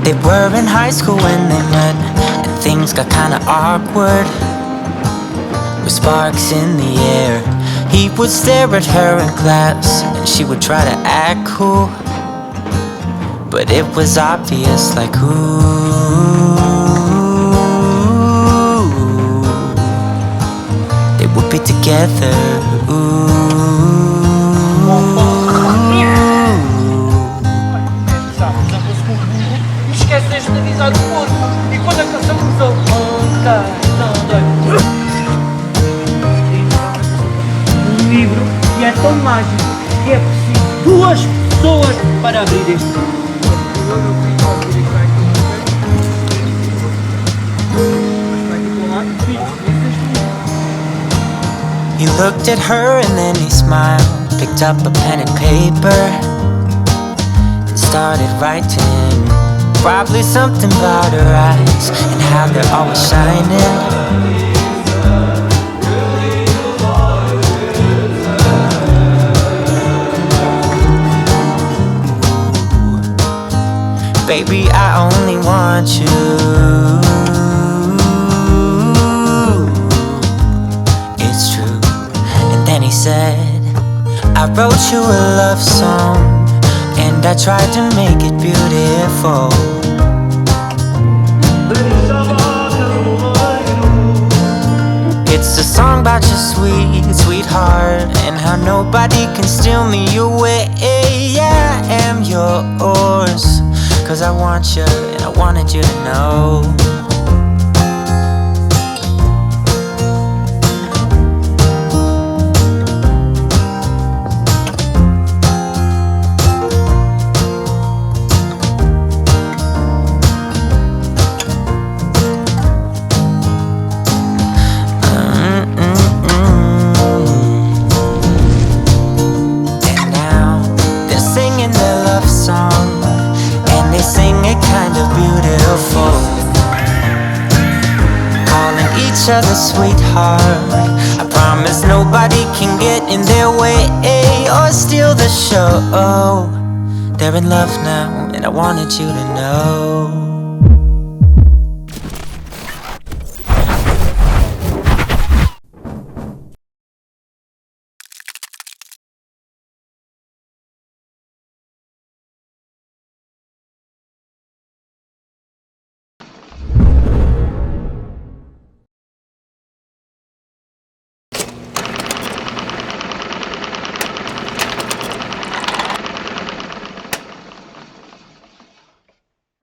They were in high school when they met, and things got kinda awkward. With sparks in the air, he would stare at her in class, and she would try to act cool. But it was obvious, like, ooh, they would be together, Esqueceste de avisar o povo. E quando a canção começou, um livro que é tão mágico que é preciso duas pessoas para abrir este livro. He looked at her and then he smiled, picked up a pen and paper, and started writing. Probably something about her eyes and how they're always shining. Baby, I only want you. It's true. And then he said, I wrote you a love song, and I tried to make it beautiful. It's a song about your sweet, sweetheart, and how nobody can steal me away. I am yours, 'cause I want you, and I wanted you to know. Each other, sweetheart. I promise nobody can get in their way or steal the show. They're in love now, and I wanted you to know.